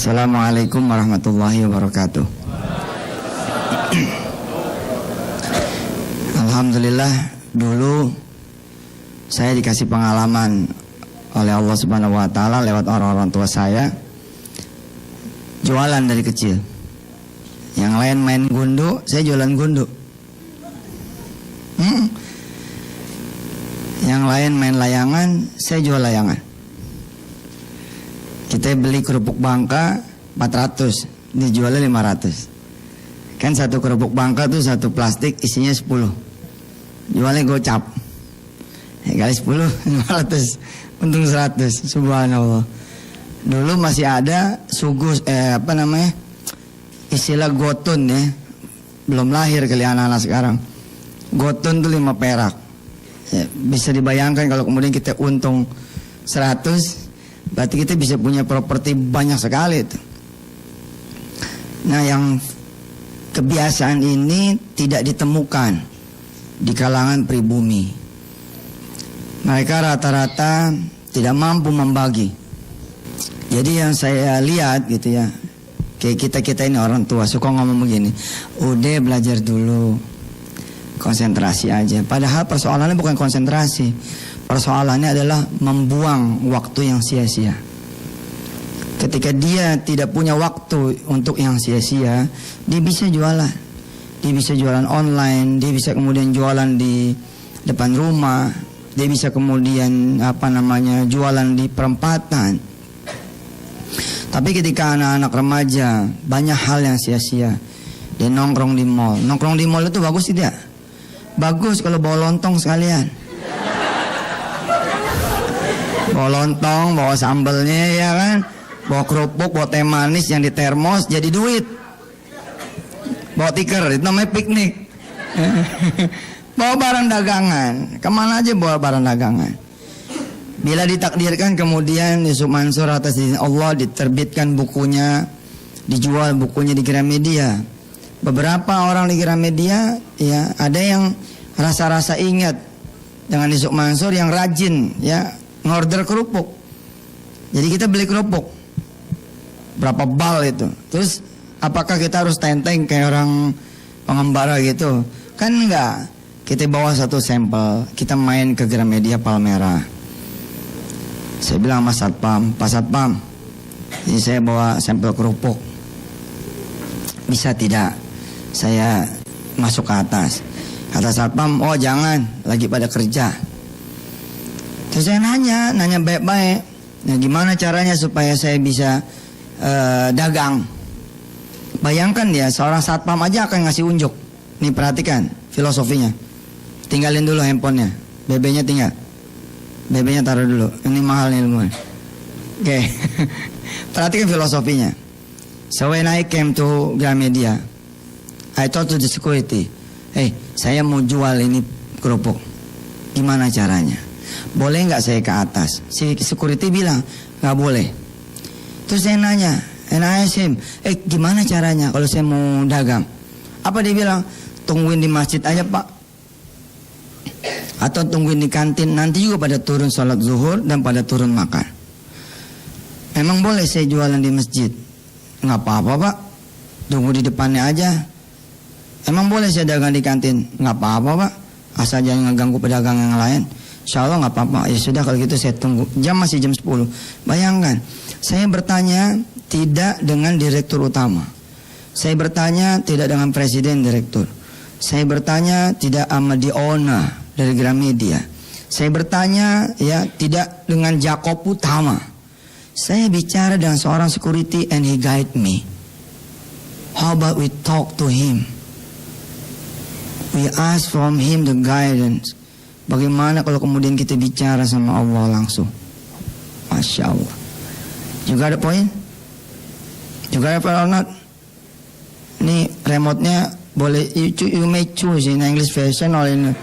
Assalamualaikum warahmatullahi wabarakatuh. Alhamdulillah, dulu saya dikasih pengalaman oleh Allah Subhanahu wa taala lewat orang-orang tua saya, jualan dari kecil. Yang lain main gundu, saya jualan gundu. Yang lain main layangan, saya jual layangan. Kita beli kerupuk Bangka 400, dijualnya 500. Kan satu kerupuk Bangka tuh satu plastik isinya 10. Jualnya gocap. Kali 10 500, untung 100. Subhanallah. Dulu masih ada sugus istilah gotun ya. Belum lahir kali anak-anak sekarang. Gotun tuh 5 perak. Ya, bisa dibayangkan kalau kemudian kita untung 100, berarti kita bisa punya properti banyak sekali itu. Nah, yang kebiasaan ini tidak ditemukan di kalangan pribumi. Mereka rata-rata tidak mampu membagi. Jadi yang saya lihat gitu ya, kayak kita ini orang tua suka ngomong begini, udah belajar dulu, konsentrasi aja. Padahal persoalannya bukan konsentrasi. Persoalannya adalah membuang waktu yang sia-sia. Ketika dia tidak punya waktu untuk yang sia-sia, dia bisa jualan. Dia bisa jualan online, dia bisa kemudian jualan di depan rumah, dia bisa kemudian jualan di perempatan. Tapi ketika anak-anak remaja banyak hal yang sia-sia, dia nongkrong di mall. Nongkrong di mall itu bagus tidak? Bagus kalau bawa lontong sekalian. Bawa lontong, bawa sambelnya ya kan, bawa kerupuk, bawa teh manis yang di termos jadi duit. Bawa tikar, itu namanya piknik. Bawa barang dagangan, kemana aja bawa barang dagangan. Bila ditakdirkan kemudian Yusuf Mansur atas izin Allah diterbitkan bukunya, dijual bukunya di Gramedia. Beberapa orang di Gramedia ya ada yang rasa-rasa ingat dengan Yusuf Mansur yang rajin ya ngorder kerupuk. Jadi kita beli kerupuk berapa bal itu. Terus apakah kita harus tenteng kayak orang pengembara gitu? Kan enggak. Kita bawa satu sampel, kita main ke Gramedia Palmera. Saya bilang sama Satpam, Pak Satpam, ini saya bawa sampel kerupuk, bisa tidak saya masuk ke atas? Kata Satpam, oh jangan, lagi pada kerja. Terus saya nanya baik-baik, nah gimana caranya supaya saya bisa dagang? Bayangkan ya, seorang satpam aja akan ngasih unjuk. Nih perhatikan filosofinya. Tinggalin dulu handphonenya, BB-nya tinggal, BB-nya taruh dulu. Ini mahal nih ilmu. Oke, perhatikan filosofinya. So when I came to Gramedia, I told to the security, hey, saya mau jual ini kerupuk. Gimana caranya? Boleh nggak saya ke atas? Si security bilang nggak boleh. Terus saya nanya, and I asked him, gimana caranya kalau saya mau dagang? Apa dia bilang? Tungguin di masjid aja pak, atau tungguin di kantin. Nanti juga pada turun sholat zuhur dan pada turun makan. Emang boleh saya jualan di masjid? Nggak apa-apa pak, tunggu di depannya aja. Emang boleh saya dagang di kantin? Nggak apa-apa pak, asal jangan ngeganggu pedagang yang lain. Insya Allah nggak apa-apa. Ya sudah kalau gitu saya tunggu. Jam masih jam 10. Bayangkan, saya bertanya tidak dengan direktur utama. Saya bertanya tidak dengan presiden direktur. Saya bertanya tidak sama the owner dari Gramedia. Saya bertanya ya tidak dengan Jakob utama. Saya bicara dengan seorang security and he guide me. How about we talk to him? We ask from him the guidance. Bagaimana kalau kemudian kita bicara sama Allah langsung? Masya Allah. Juga ada poin? Juga ada poin or not? Ini remote-nya boleh you may choose in English version or in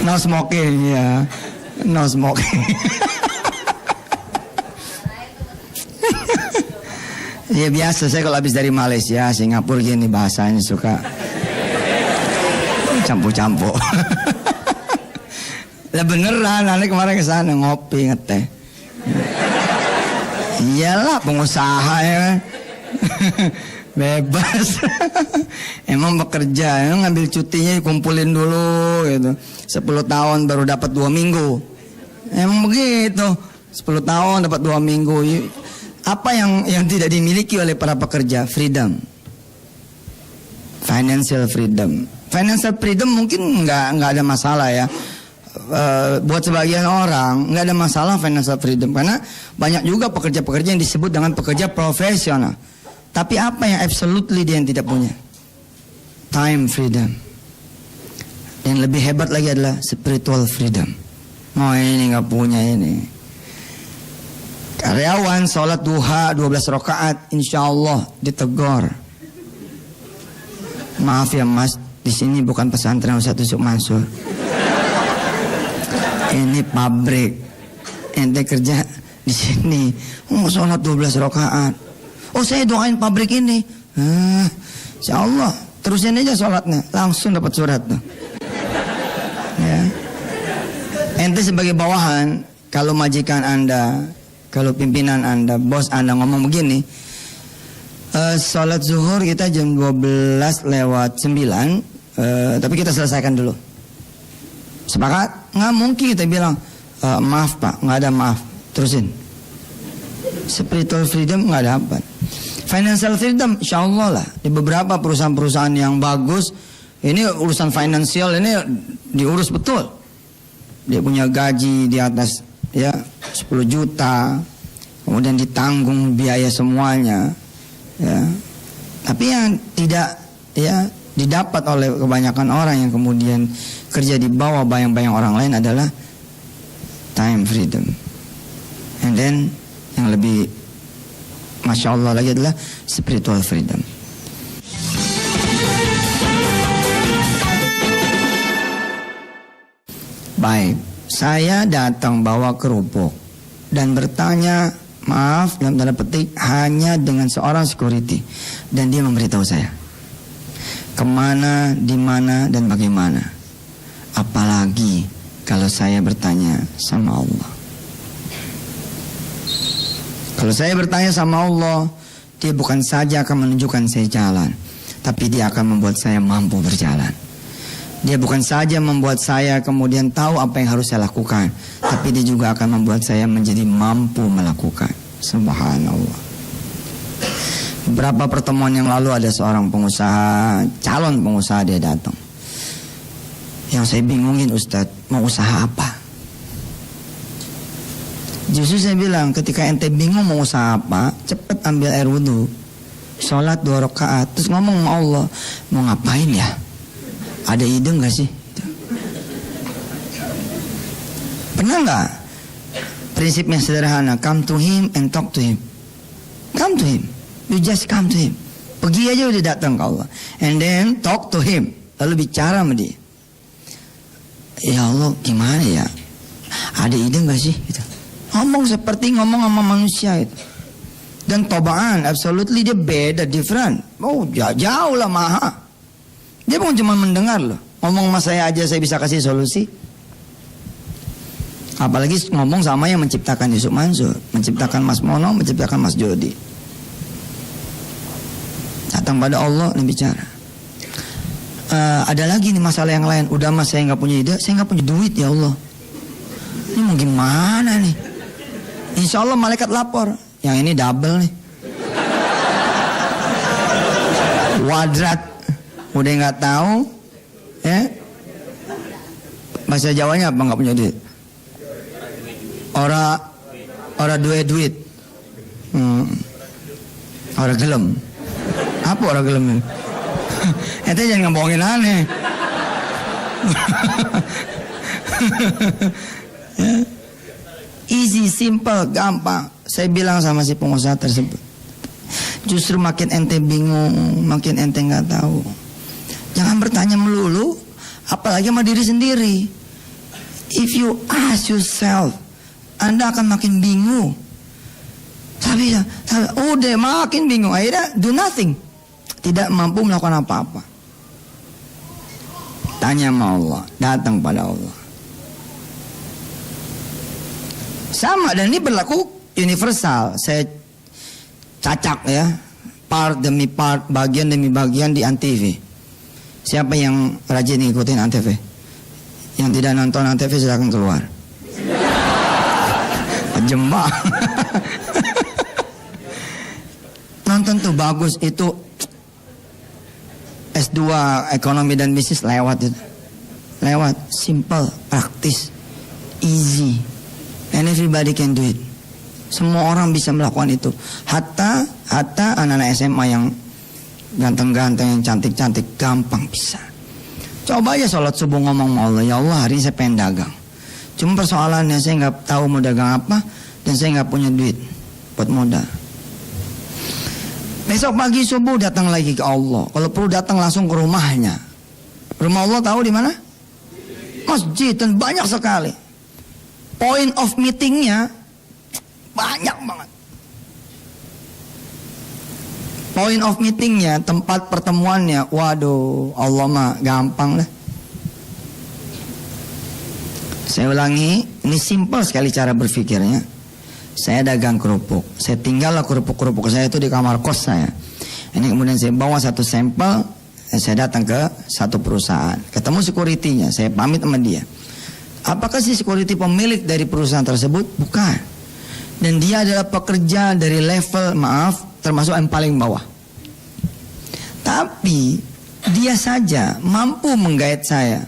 no smoking ya. No smoking. Ya biasa saya kalau habis dari Malaysia, Singapura gini bahasanya suka campur-campur. Lah beneran, aneh kemarin ke sana ngopi ngeteh. Iyalah pengusaha ya kan. Bebas. Emang bekerja, emang ngambil cutinya dikumpulin dulu gitu. 10 tahun baru dapat 2 minggu. Emang begitu. 10 tahun dapat 2 minggu. Apa yang tidak dimiliki oleh para pekerja? Freedom. Financial freedom. Financial freedom mungkin nggak ada masalah ya. Buat sebagian orang nggak ada masalah financial freedom, karena banyak juga pekerja-pekerja yang disebut dengan pekerja profesional. Tapi apa yang absolutely dia yang tidak punya? Time freedom. Dan lebih hebat lagi adalah spiritual freedom. Oh ini nggak punya ini. Karyawan sholat duha 12 rakaat, insya Allah ditegur. Maaf ya mas, di sini bukan pesantren Ustaz Yusuf Mansur. Ini pabrik. Ente kerja di sini. Sholat 12 rakaat. Oh saya doain pabrik ini. Insya Allah terusin aja sholatnya, langsung dapat surat tuh. Ya. Ente sebagai bawahan, kalau majikan anda, kalau pimpinan anda, bos anda ngomong begini, sholat zuhur kita jam 12:09, tapi kita selesaikan dulu. Sepakat? Nggak mungkin kita bilang maaf pak, nggak ada maaf, terusin. Spiritual freedom nggak dapat. Financial freedom, insya Allah lah. Di beberapa perusahaan-perusahaan yang bagus, ini urusan finansial ini diurus betul. Dia punya gaji di atas ya 10 juta, kemudian ditanggung biaya semuanya. Ya. Tapi yang tidak ya didapat oleh kebanyakan orang yang kemudian kerja di bawah bayang-bayang orang lain adalah time freedom. And then yang lebih Masya Allah lagi adalah spiritual freedom. Baik, saya datang bawa kerupuk dan bertanya, maaf dalam tanda petik, hanya dengan seorang security, dan dia memberitahu saya kemana, di mana, dan bagaimana. Apalagi kalau saya bertanya sama Allah. Kalau saya bertanya sama Allah, dia bukan saja akan menunjukkan saya jalan, tapi dia akan membuat saya mampu berjalan. Dia bukan saja membuat saya kemudian tahu apa yang harus saya lakukan, tapi dia juga akan membuat saya menjadi mampu melakukan. Subhanallah. Beberapa pertemuan yang lalu ada seorang pengusaha, calon pengusaha, dia datang. Yang saya bingungin, Ustadz, mau usaha apa? Justru saya bilang, ketika ente bingung mau usaha apa, cepet ambil air wudhu, sholat 2 rakaat, terus ngomong sama Allah, mau ngapain ya? Ada ide nggak sih? Pernah nggak? Prinsipnya sederhana, come to him and talk to him. Come to him, you just come to him. Pergi aja udah datang ke Allah, and then talk to him, lalu bicara sama dia. Ya Allah, gimana ya? Ada ide nggak sih? Gitu. Ngomong seperti ngomong sama manusia itu. Dan tobaan absolutely dia beda, different. Oh jauh lah maha. Dia bukan cuma mendengar loh. Ngomong sama saya aja saya bisa kasih solusi. Apalagi ngomong sama yang menciptakan Yusuf Mansur, menciptakan Mas Mono, menciptakan Mas Jody. Datang pada Allah dan bicara. Ada lagi nih masalah yang lain. Udah mas saya nggak punya ide, saya nggak punya duit ya Allah. Ini mau gimana nih? Insya Allah malaikat lapor. Yang ini double nih. Wadrat. Udah nggak tahu, ya? Bahasa Jawanya apa nggak punya duit? Ora duit. Ora gelem. Apa ora gelem? Ente jangan ngebohongin aneh. Easy, simple, gampang. Saya bilang sama si pengusaha tersebut, justru makin ente bingung, makin ente nggak tahu. Jangan bertanya melulu, apalagi sama diri sendiri. If you ask yourself, Anda akan makin bingung. Tapi udah makin bingung, akhirnya do nothing. Tidak mampu melakukan apa-apa. Tanya sama Allah, datang pada Allah. Sama, dan ini berlaku universal. Saya cacak ya, part demi part, bagian demi bagian di Antv. Siapa yang rajin ngikutin Antv? Yang tidak nonton Antv silakan keluar. Jembak. Nonton tuh bagus, itu S2 ekonomi dan bisnis lewat itu. Lewat, simple, praktis, easy, and everybody can do it. Semua orang bisa melakukan itu. Hatta anak-anak SMA yang ganteng-ganteng, yang cantik-cantik, gampang bisa. Coba aja sholat subuh ngomong sama Allah, ya Allah hari ini saya pengen dagang. Cuma persoalannya saya nggak tahu mau dagang apa, dan saya nggak punya duit buat modal. Besok pagi subuh datang lagi ke Allah. Kalau perlu datang langsung ke rumahnya. Rumah Allah tahu di mana? Masjid, dan banyak sekali. Point of meetingnya banyak banget. Point of meetingnya, tempat pertemuannya, waduh, Allah mah gampang lah. Saya ulangi, ini simple sekali cara berpikirnya. Saya dagang kerupuk, saya tinggal kerupuk-kerupuk saya itu di kamar kos saya. Ini kemudian saya bawa satu sampel, saya datang ke satu perusahaan, ketemu security-nya, saya pamit sama dia. Apakah si security pemilik dari perusahaan tersebut? Bukan. Dan dia adalah pekerja dari level, maaf, termasuk yang paling bawah. Tapi dia saja mampu menggait saya.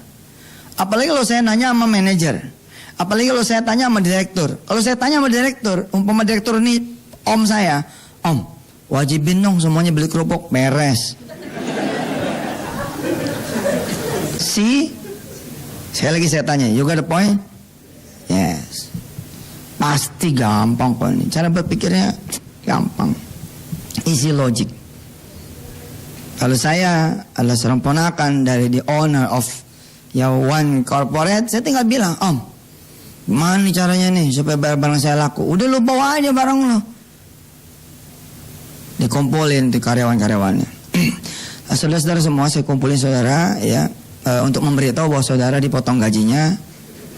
Apalagi kalau saya nanya sama manajer. Apalagi kalau saya tanya sama direktur. Kalau saya tanya sama direktur, umpama direktur ini om saya, om, wajibin dong semuanya beli kerupuk, beres. Saya tanya, you got the point? Yes. Pasti gampang kok ini. Cara berpikirnya gampang. Easy logic. Kalau saya adalah seorang ponakan dari the owner of One Corporate, saya tinggal bilang, om, gimana nih caranya nih supaya barang saya laku? Udah lu bawa aja barang lu. Dikumpulin di karyawan-karyawannya. Saudara-saudara semua, saya kumpulin saudara ya, untuk memberitahu bahwa saudara dipotong gajinya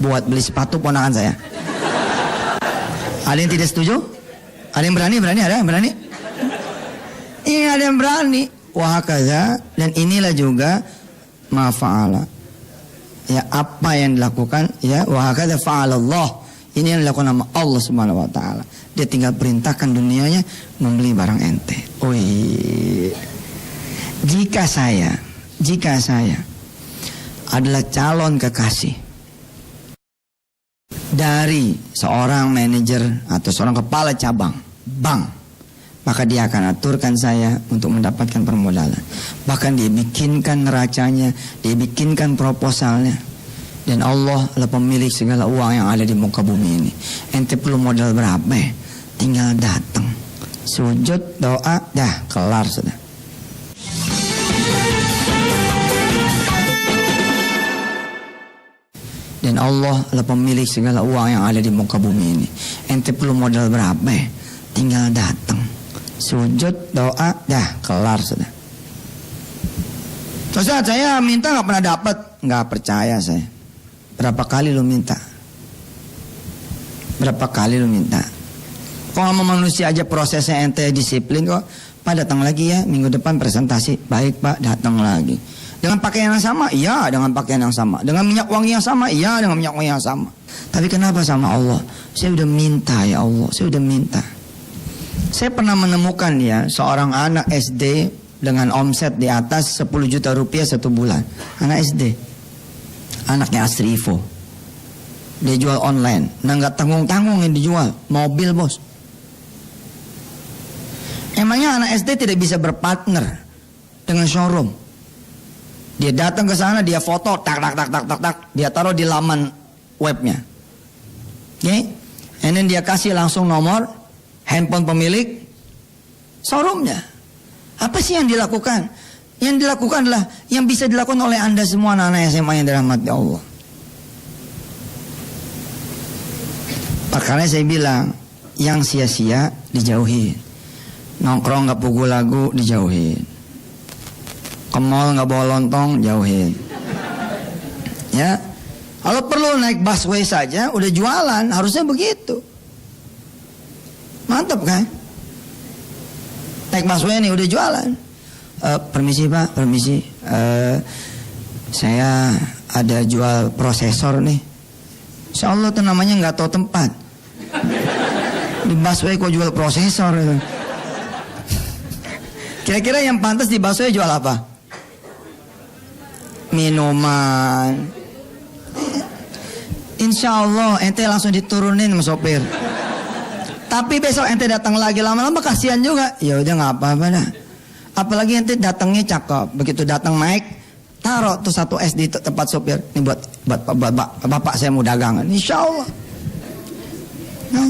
buat beli sepatu ponakan saya. Ada yang tidak setuju? Ada yang berani? Ada yang berani? Iya, ada yang berani. Wahakaza, dan inilah juga mafa'ala. Ya, apa yang dilakukan, ya, wahakaza fa'alallah. Ini yang dilakukan sama Allah Subhanahu wa taala. Dia tinggal perintahkan dunianya membeli barang ente. Jika saya adalah calon kekasih dari seorang manajer atau seorang kepala cabang bank, maka dia akan aturkan saya untuk mendapatkan permodalan. Bahkan dia bikinkan neracanya, dia bikinkan proposalnya. Dan Allah adalah pemilik segala uang yang ada di muka bumi ini. Ente perlu modal berapa ya? Tinggal datang, sujud, doa, dah kelar sudah. Dan Allah adalah pemilik segala uang yang ada di muka bumi ini. Ente perlu modal berapa ya? Tinggal datang, sujud, doa, dah kelar sudah. Ustaz, saya minta nggak pernah dapat. Nggak percaya saya. Berapa kali lu minta? Berapa kali lu minta? Kok sama manusia aja prosesnya ente disiplin kok. Pak datang lagi ya, minggu depan presentasi. Baik Pak, datang lagi. Dengan pakaian yang sama? Iya, dengan pakaian yang sama. Dengan minyak wangi yang sama? Iya, dengan minyak wangi yang sama. Tapi kenapa sama Allah? Saya udah minta ya Allah, saya udah minta. Saya pernah menemukan ya seorang anak SD dengan omset di atas 10 juta rupiah satu bulan. Anak SD, anaknya Astri Ivo. Dia jual online. Nah nggak tanggung-tanggung yang dijual, mobil bos. Emangnya anak SD tidak bisa berpartner dengan showroom? Dia datang ke sana, dia foto, tak, dia taruh di laman webnya. Oke, okay? And then dia kasih langsung nomor handphone pemilik showroomnya. Apa sih yang dilakukan? Yang dilakukan adalah yang bisa dilakukan oleh Anda semua anak-anak SMA yang dirahmati Allah. Makanya saya bilang, yang sia-sia dijauhin. Nongkrong gak pukul lagu dijauhin. Ke mall gak bawa lontong jauhin. Ya, kalau perlu naik busway saja udah jualan, harusnya begitu. Mantap kan? Naik busway nih udah jualan. Permisi Pak, permisi. Saya ada jual prosesor nih. Insya Allah tuh namanya nggak tahu tempat. Di busway kok jual prosesor? Kira-kira yang pantas di busway jual apa? Minuman. Insya Allah ente langsung diturunin sama sopir. Tapi besok ente datang lagi lama-lama kasihan juga. Ya udah nggak apa-apa dah. Apalagi ente datangnya cakep. Begitu datang naik, taruh tuh 1 es di tempat sopir. Ini buat bapak saya mau dagangan. Insya Allah. Nah.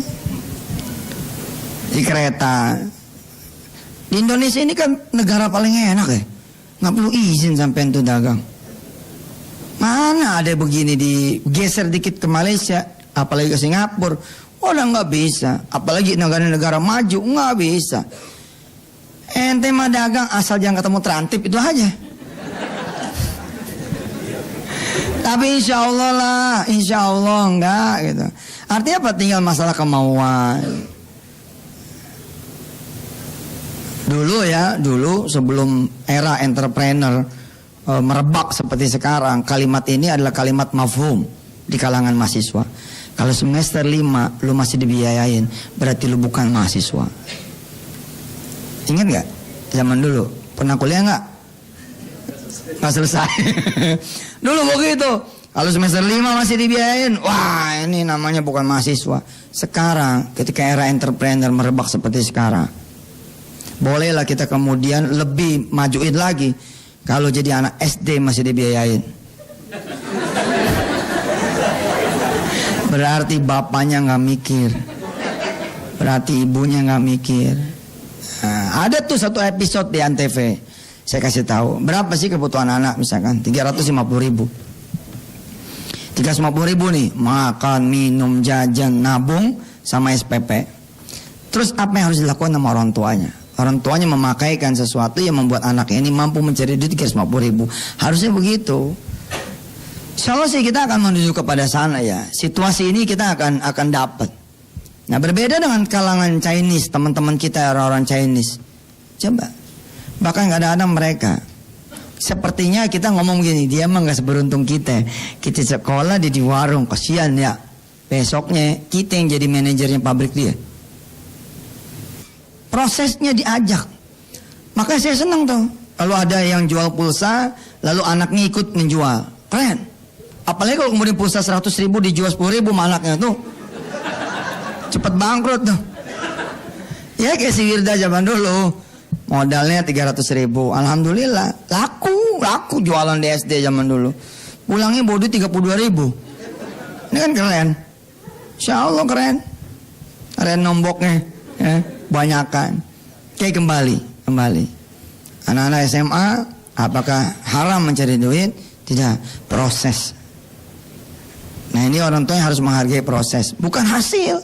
Di kereta. Di Indonesia ini kan negara paling enak ya. Nggak perlu izin sampai ente dagang. Mana ada begini digeser dikit ke Malaysia, apalagi ke Singapura. Udah nggak bisa, apalagi negara-negara maju nggak bisa. Ente mah dagang asal jangan ketemu terantip itu aja. Tapi insya Allah lah, insya Allah enggak gitu. Artinya apa? Tinggal masalah kemauan. Dulu sebelum era entrepreneur merebak seperti sekarang, kalimat ini adalah kalimat mafhum di kalangan mahasiswa. Kalau semester 5 lu masih dibiayain, berarti lu bukan mahasiswa. Ingat nggak? Zaman dulu pernah kuliah nggak? Nggak selesai. Dulu begitu. Kalau semester 5 masih dibiayain, wah ini namanya bukan mahasiswa. Sekarang ketika era entrepreneur merebak seperti sekarang, bolehlah kita kemudian lebih majuin lagi. Kalau jadi anak SD masih dibiayain, berarti bapaknya nggak mikir, berarti ibunya nggak mikir. Nah, ada tuh satu episode di Antv, saya kasih tahu berapa sih kebutuhan anak, misalkan 350.000. 350.000 nih, makan, minum, jajan, nabung, sama SPP. Terus apa yang harus dilakukan sama orang tuanya? Orang tuanya memakaikan sesuatu yang membuat anak ini mampu mencari duit 350.000. Harusnya begitu. Insya Allah sih kita akan menuju kepada sana ya. Situasi ini kita akan dapat. Nah berbeda dengan kalangan Chinese, teman-teman kita orang-orang Chinese. Coba, bahkan kadang-kadang mereka sepertinya kita ngomong gini, dia mah nggak seberuntung kita. Kita sekolah di warung, kasihan ya. Besoknya kita yang jadi manajernya pabrik dia. Prosesnya diajak. Makanya saya senang tuh kalau ada yang jual pulsa lalu anaknya ikut menjual. Keren. Apalagi kalau kemudian pulsa 100.000 dijual 10.000 sama anaknya tuh cepet bangkrut tuh. Ya kayak si Wirda zaman dulu, modalnya 300.000. Alhamdulillah laku jualan di SD zaman dulu. Pulangnya bawa duit 32.000. Ini kan keren. Insya Allah keren. Keren nomboknya ya. Banyakan. Kayak kembali. Anak-anak SMA, apakah haram mencari duit? Tidak. Proses. Nah ini orang tua yang harus menghargai proses, bukan hasil.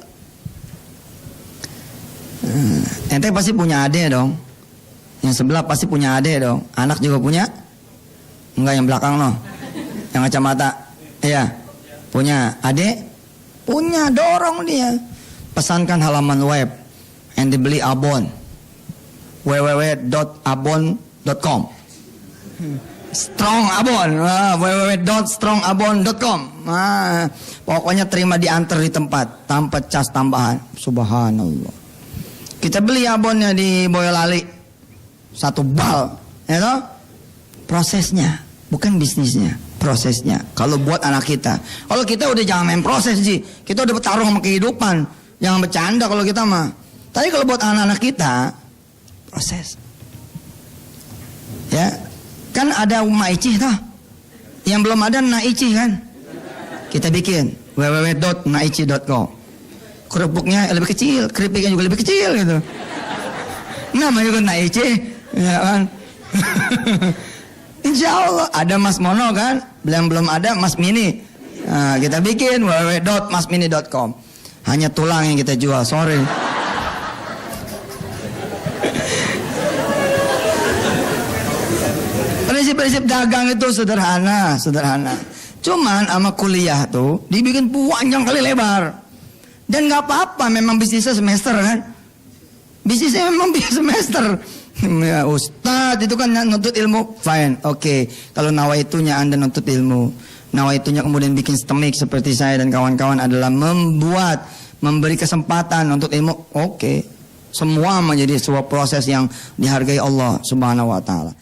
Ente pasti punya adik dong. Yang sebelah pasti punya adik dong. Anak juga punya? Enggak, yang belakang loh. Yang kacamata. Iya. Punya adik? Punya, dorong dia. Pesankan halaman web yang dibeli abon, www.abon.com. Strong Abon, www.strongabon.com. Pokoknya terima diantar di tempat tanpa cas tambahan. Subhanallah. Kita beli abonnya di Boyolali 1 bal, ya toh? Prosesnya, bukan bisnisnya, prosesnya. Kalau buat anak kita, kalau kita udah jangan main proses sih. Kita udah bertarung sama kehidupan, jangan bercanda kalau kita mah. Tapi kalau buat anak-anak kita, proses. Ya, kan ada Maicih toh. Yang belum ada Naicih kan. Kita bikin www.naicih.com. Kerupuknya lebih kecil, keripiknya juga lebih kecil gitu. Namanya juga Naicih, ya kan. Insya Allah ada Mas Mono kan, belum ada Mas Mini. Nah, kita bikin www.masmini.com. Hanya tulang yang kita jual, sorry. Prinsip-prinsip dagang itu sederhana. Cuman sama kuliah tuh dibikin panjang kali lebar. Dan nggak apa-apa, memang bisnisnya semester kan. Bisnis saya memang biaya semester. Ya, Ustadz itu kan nuntut ilmu, fine, oke. Kalau nawaitunya Anda nuntut ilmu, nawaitunya kemudian bikin stemik seperti saya dan kawan-kawan adalah memberi kesempatan untuk ilmu, oke. Semua menjadi sebuah proses yang dihargai Allah Subhanahu wa taala.